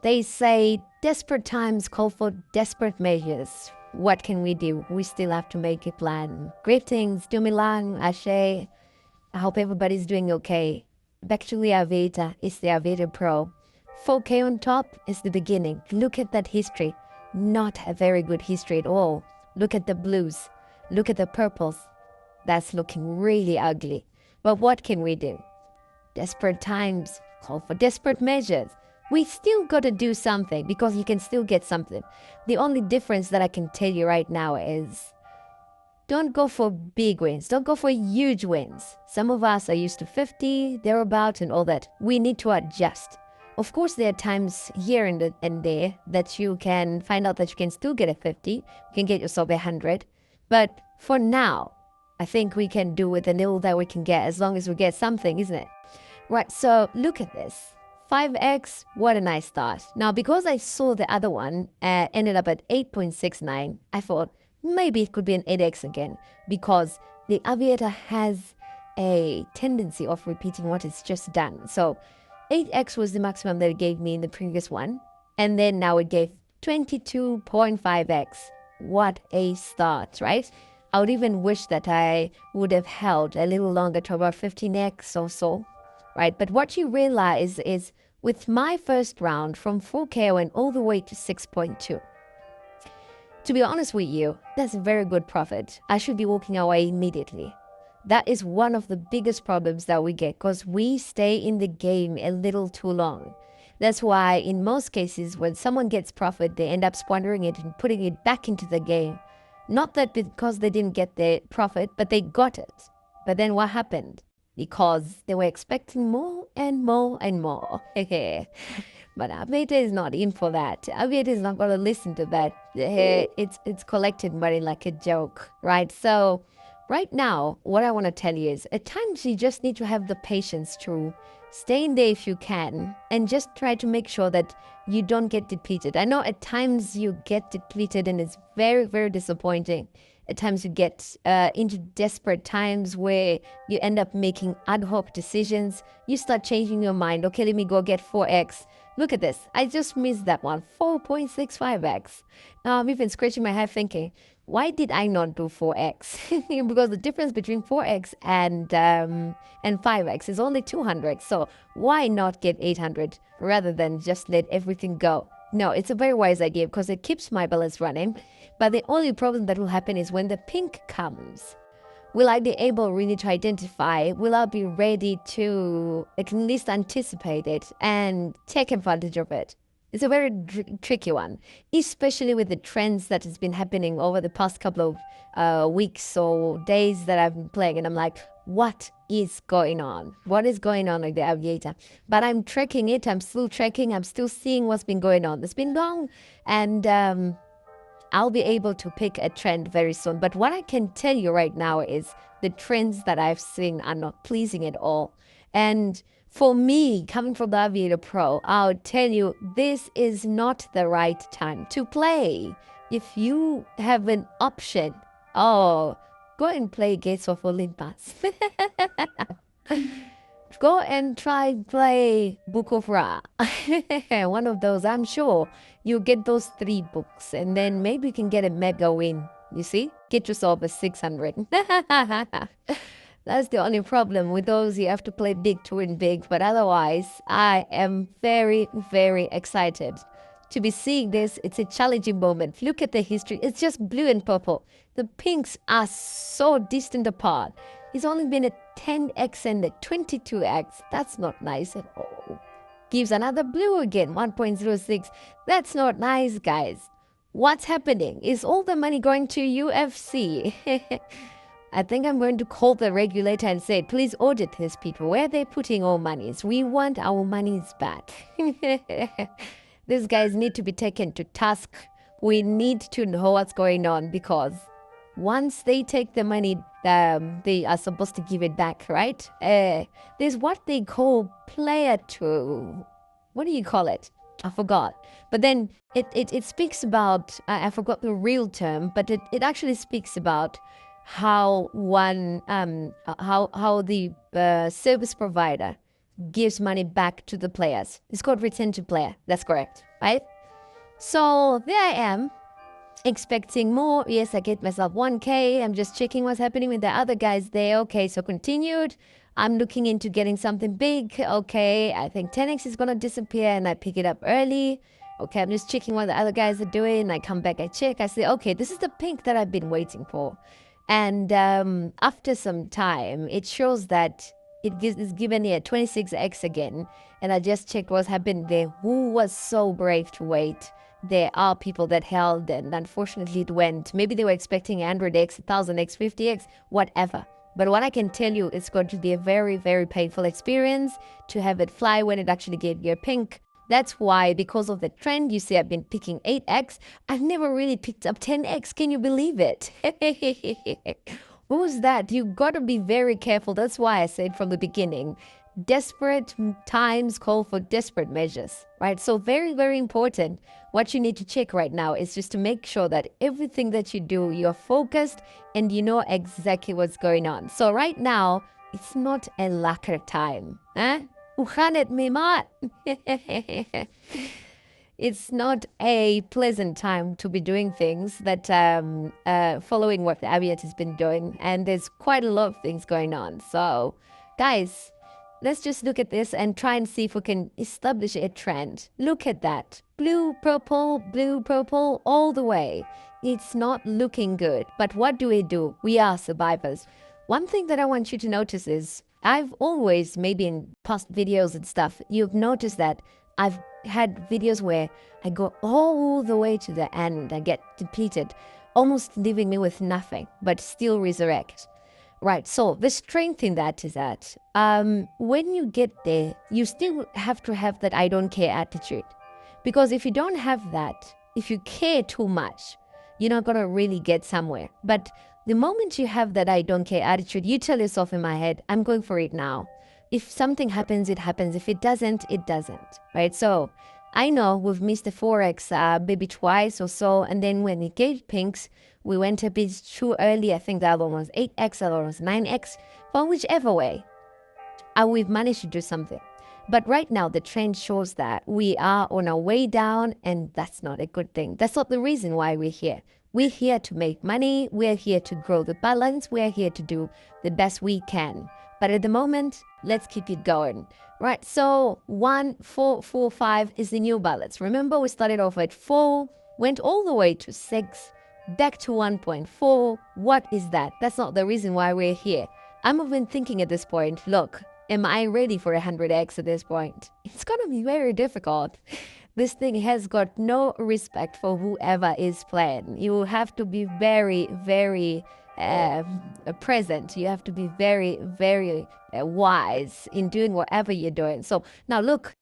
They say desperate times call for desperate measures. What can we do? We still have to make a plan. Greetings, Dumilang, Ashe. I hope everybody's doing okay. Back to the Aviator. It's the Aviator Pro. 4K on top is the beginning. Look at that history. Not a very good history at all. Look at the blues. Look at the purples. That's looking really ugly. But what can we do? Desperate times call for desperate measures. We still got to do something because you can still get something. The only difference that I can tell you right now is don't go for big wins. Don't go for huge wins. Some of us are used to 50, thereabouts, and all that. We need to adjust. Of course, there are times here and there that you can find out that you can still get a 50. You can get yourself 100. But for now, I think we can do with the little that we can get as long as we get something, isn't it? Right, so look at this. 5x, what a nice start. Now, because I saw the other one ended up at 8.69, I thought maybe it could be an 8x again because the Aviator has a tendency of repeating what it's just done. So 8x was the maximum that it gave me in the previous one. And then now it gave 22.5x. What a start, right? I would even wish that I would have held a little longer to about 15x or so. Right, but what you realize is with my first round from 4K I went all the way to 6.2. To be honest with you, that's a very good profit. I should be walking away immediately. That is one of the biggest problems that we get because we stay in the game a little too long. That's why in most cases when someone gets profit, they end up squandering it and putting it back into the game. Not that because they didn't get the profit, but they got it. But then what happened? Because they were expecting more and more and more. But Aviator is not in for that. Aviator is not going to listen to that. It's collected money like a joke, right? So right now, what I want to tell you is at times you just need to have the patience to stay in there if you can and just try to make sure that you don't get depleted. I know at times you get depleted and it's very, very disappointing. At times you get into desperate times where you end up making ad hoc decisions. You start changing your mind. Okay, let me go get 4x. Look at this. I just missed that one. 4.65x. Now I'm even scratching my head thinking, why did I not do 4x? Because the difference between 4x and 5x is only 200. So why not get 800 rather than just let everything go? No, it's a very wise idea because it keeps my balance running. But the only problem that will happen is when the pink comes. Will I be able really to identify? Will I be ready to at least anticipate it and take advantage of it? It's a very tricky one, especially with the trends that has been happening over the past couple of weeks or days that I've been playing. And I'm like, what is going on? What is going on with the Aviator? But I'm tracking it. I'm still tracking. I'm still seeing what's been going on. It's been long and I'll be able to pick a trend very soon. But what I can tell you right now is the trends that I've seen are not pleasing at all. And for me, coming from the Aviator Pro, I'll tell you, this is not the right time to play. If you have an option, go and play Gates of Olympus. Go and try play Book of Ra. One of those, I'm sure you'll get those 3 books and then maybe you can get a mega win. You see? Get yourself a 600. That's the only problem with those. You have to play big to win big. But otherwise, I am very, very excited to be seeing this. It's a challenging moment. Look at the history. It's just blue and purple. The pinks are so distant apart. It's only been a 10x and a 22x. That's not nice at all. Gives another blue again, 1.06. That's not nice, guys. What's happening? Is all the money going to UFC? I think I'm going to call the regulator and say, please audit these people. Where are they putting all monies? We want our monies back. These guys need to be taken to task. We need to know what's going on because once they take the money, they are supposed to give it back, right? There's what they call player to, what do you call it? I forgot. But then it speaks about, I forgot the real term, but it actually speaks about how one, how the service provider gives money back to the players. It's called return to player. That's correct, right? So there I am, expecting more. Yes, I get myself 1K. I'm just checking what's happening with the other guys there. Okay, so continued. I'm looking into getting something big. Okay, I think 10x is going to disappear and I pick it up early. Okay, I'm just checking what the other guys are doing. I come back, I check. I say, okay, this is the pink that I've been waiting for. And after some time, it shows that it's given here 26x again. And I just checked what's happened there. Who was so brave to wait? There are people that held, and unfortunately it went. Maybe they were expecting 100x, 1000x, 50x, whatever. But what I can tell you, it's going to be a very, very painful experience to have it fly when it actually gave you a pink. That's why, because of the trend, you see I've been picking 8x. I've never really picked up 10x. Can you believe it? What was that? You got to be very careful. That's why I said from the beginning, desperate times call for desperate measures, right? So very, very important. What you need to check right now is just to make sure that everything that you do, you're focused and you know exactly what's going on. So right now, it's not a lekker time. Huh? It's not a pleasant time to be doing things that following what the Aviator has been doing. And there's quite a lot of things going on. So guys, let's just look at this and try and see if we can establish a trend. Look at that. Blue, purple, all the way. It's not looking good. But what do? We are survivors. One thing that I want you to notice is I've always, maybe in past videos and stuff, you've noticed that I've had videos where I go all the way to the end. I get depleted, almost leaving me with nothing, but still resurrect. Right, so the strength in that is that when you get there, you still have to have that I don't care attitude. Because if you don't have that, if you care too much, you're not going to really get somewhere. But the moment you have that I don't care attitude, you tell yourself in my head, I'm going for it now. If something happens, it happens. If it doesn't, it doesn't, right? So I know we've missed the 4x maybe twice or so. And then when it gave pinks, we went a bit too early. I think the other one was 8x, the other one was 9x. But whichever way, we've managed to do something. But right now, the trend shows that we are on our way down, and that's not a good thing. That's not the reason why we're here. We're here to make money. We're here to grow the balance. We're here to do the best we can. But at the moment, let's keep it going. Right, so 1, 4, 4, 5 is the new balance. Remember, we started off at 4, went all the way to 6, back to 1.4. What is that? That's not the reason why we're here. I'm even thinking at this point, look, am I ready for 100x at this point? It's going to be very difficult. This thing has got no respect for whoever is playing. You have to be very, very present. You have to be very, very wise in doing whatever you're doing. So now look,